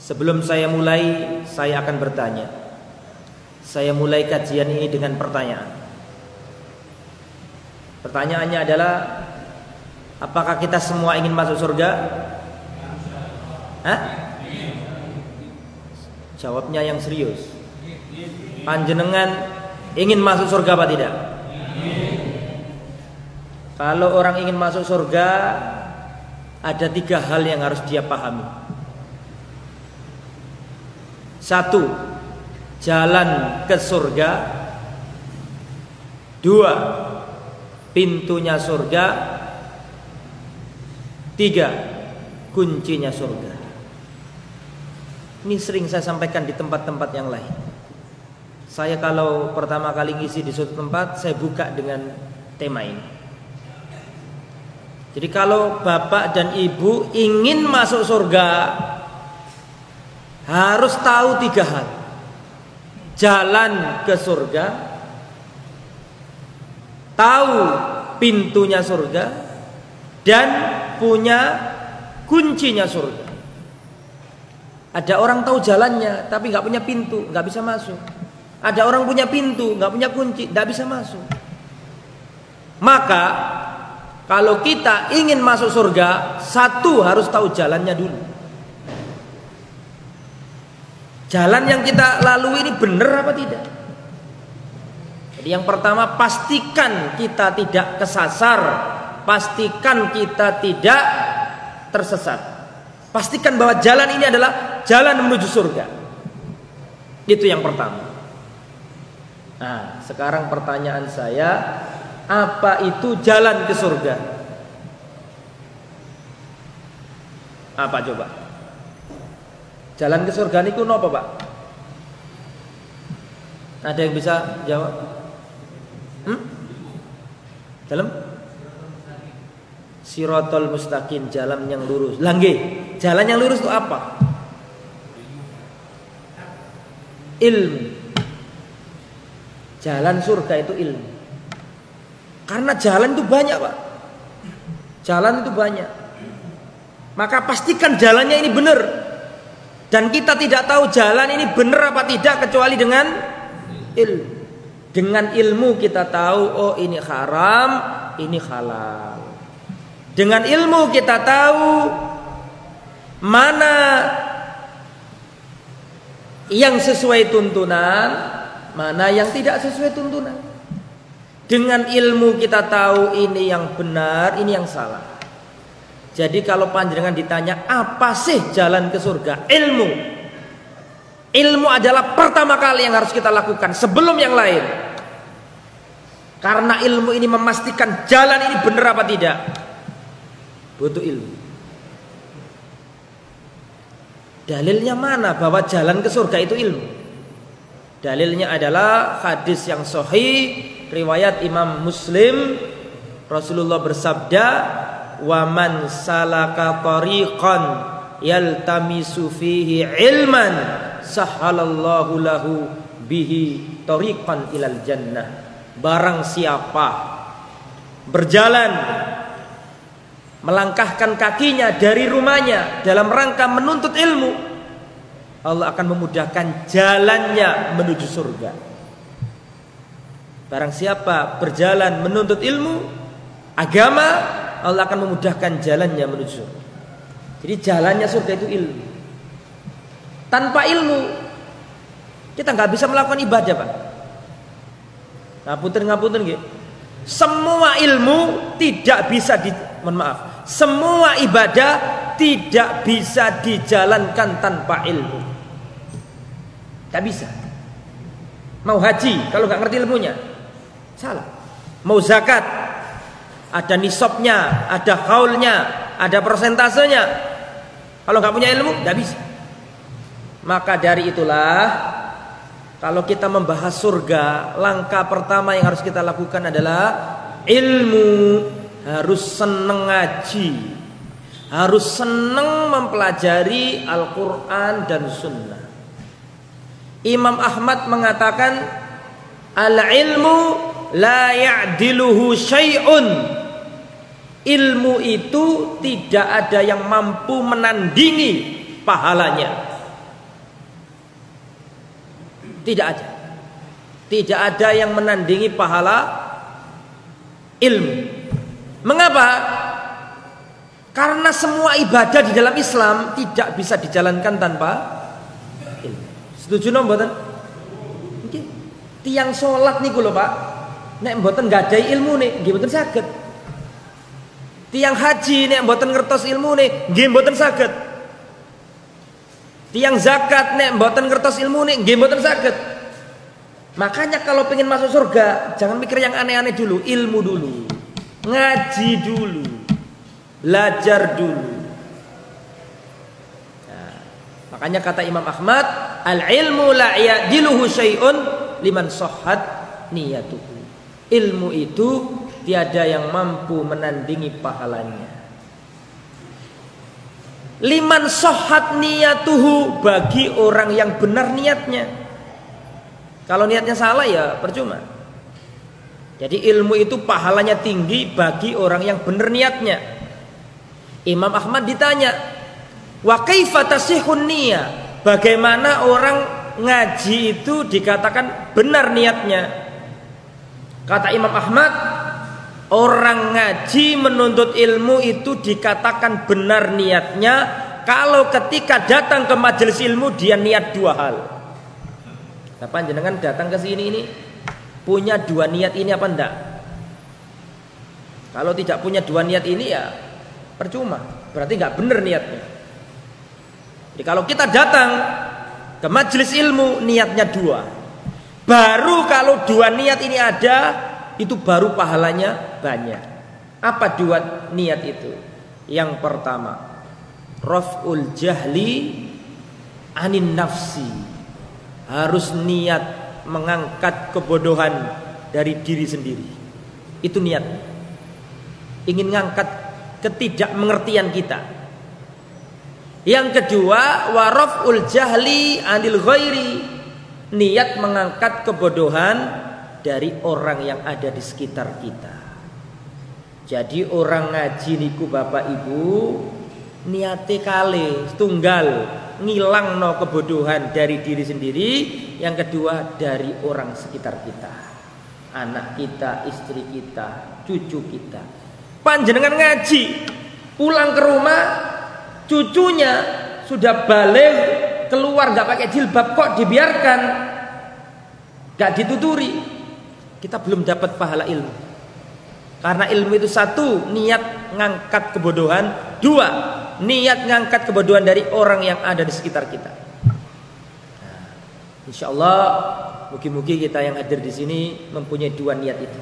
Sebelum saya mulai, saya akan bertanya. Saya mulai kajian ini dengan pertanyaan. Pertanyaannya adalah, apakah kita semua ingin masuk surga? Hah? Jawabnya yang serius. Panjenengan ingin masuk surga apa tidak? Kalau orang ingin masuk surga, ada 3 hal yang harus dia pahami. 1, jalan ke surga. 2, pintunya surga. 3, kuncinya surga. Ini sering saya sampaikan di tempat-tempat yang lain. Saya kalau pertama kali ngisi di suatu tempat, saya buka dengan tema ini. Jadi kalau bapak dan ibu ingin masuk surga, harus tahu 3 hal. Jalan ke surga, tahu pintunya surga, dan punya kuncinya surga. Ada orang tahu jalannya tapi nggak punya pintu, nggak bisa masuk. Ada orang punya pintu, nggak punya kunci, nggak bisa masuk. Maka kalau kita ingin masuk surga, 1 harus tahu jalannya dulu. Jalan yang kita lalui ini benar apa tidak? Jadi yang pertama, pastikan kita tidak kesasar, pastikan kita tidak tersesat. Pastikan bahwa jalan ini adalah jalan menuju surga. Itu yang pertama. Nah, sekarang pertanyaan saya, apa itu jalan ke surga? Apa coba? Jalan ke surga niku napa, Pak? Ada yang bisa jawab? Dalam? Siratal mustaqim, jalan yang lurus. Langge, jalan yang lurus itu apa? Ilmu. Jalan surga itu ilmu. Karena jalan itu banyak, Pak. Jalan itu banyak. Maka pastikan jalannya ini benar. Dan kita tidak tahu jalan ini benar apa tidak kecuali dengan ilmu. Dengan ilmu kita tahu, oh ini haram, ini halal. Dengan ilmu kita tahu mana yang sesuai tuntunan, mana yang tidak sesuai tuntunan. Dengan ilmu kita tahu ini yang benar, ini yang salah. Jadi kalau panjenengan ditanya apa sih jalan ke surga? Ilmu. Ilmu adalah pertama kali yang harus kita lakukan sebelum yang lain. Karena ilmu ini memastikan jalan ini benar apa tidak. Butuh ilmu. Dalilnya mana bahwa jalan ke surga itu ilmu? Dalilnya adalah hadis yang sahih riwayat Imam Muslim. Rasulullah bersabda, "Wa man salaka tariqan yaltamisu fihi ilman sahhalallahu lahu bihi tariqan ilal jannah." Barang siapa berjalan melangkahkan kakinya dari rumahnya dalam rangka menuntut ilmu, Allah akan memudahkan jalannya menuju surga. Barang siapa berjalan menuntut ilmu agama, Allah akan memudahkan jalannya menuju surga. Jadi jalannya surga itu ilmu. Tanpa ilmu kita nggak bisa melakukan ibadah, Pak. Ngapunten gitu. Semua ilmu tidak bisa semua ibadah tidak bisa dijalankan tanpa ilmu. Gak bisa. Mau haji kalau gak ngerti ilmunya, salah. Mau zakat, ada nisabnya, ada haulnya, ada persentasenya. Kalau gak punya ilmu, gak bisa. Maka dari itulah, kalau kita membahas surga, langkah pertama yang harus kita lakukan adalah ilmu. Harus seneng ngaji, harus seneng mempelajari Al-Quran dan Sunnah. Imam Ahmad mengatakan, al-ilmu la ya'diluhu syai'un. Ilmu itu tidak ada yang mampu menandingi pahalanya. Tidak ada. Tidak ada yang menandingi pahala ilmu. Mengapa? Karena semua ibadah di dalam Islam tidak bisa dijalankan tanpa ilmu. Setuju no mboten? Nggih. Tiang salat niku lho Pak, nek mboten nggadhahi ilmune nggih mboten saged. Tiang haji nek mboten ngertos ilmune nggih mboten saged. Tiang zakat nek mboten ngertos ilmune nggih mboten saged. Makanya kalau pengen masuk surga jangan mikir yang aneh-aneh dulu, ilmu dulu. Ngaji dulu. Belajar dulu. Nah, makanya kata Imam Ahmad, al-ilmu la ya'diluhu syai'un liman sahhat niyatuhu. Ilmu itu tiada yang mampu menandingi pahalanya. Liman sahhat niyatuhu, bagi orang yang benar niatnya. Kalau niatnya salah ya percuma. Jadi ilmu itu pahalanya tinggi bagi orang yang benar niatnya. Imam Ahmad ditanya, wa kaifa tasihun niyah? Bagaimana orang ngaji itu dikatakan benar niatnya? Kata Imam Ahmad, orang ngaji menuntut ilmu itu dikatakan benar niatnya kalau ketika datang ke majelis ilmu dia niat dua hal. Nah, panjenengan datang ke sini ini punya dua niat ini apa enggak? Kalau tidak punya dua niat ini ya percuma, berarti nggak benar niatnya. Jadi kalau kita datang ke majelis ilmu niatnya dua, baru kalau dua niat ini ada, itu baru pahalanya banyak. Apa dua niat itu? Yang pertama, raf'ul jahli anin nafsi. Harus niat mengangkat kebodohan dari diri sendiri. Itu niat. Ingin ngangkat ketidakmengertian kita. Yang kedua, waraful jahli anil ghairi, niat mengangkat kebodohan dari orang yang ada di sekitar kita. Jadi orang ngaji niku Bapak Ibu niate kali tunggal ngilang no kebodohan dari diri sendiri, yang kedua dari orang sekitar kita, anak kita, istri kita, cucu kita. Panjenengan ngaji, pulang ke rumah, cucunya sudah balik keluar nggak pakai jilbab kok dibiarkan, nggak dituturi, kita belum dapat pahala ilmu. Karena ilmu itu satu, niat ngangkat kebodohan, dua, niat ngangkat kebodohan dari orang yang ada di sekitar kita. Nah, insya Allah, mugi-mugi kita yang hadir di sini mempunyai dua niat itu.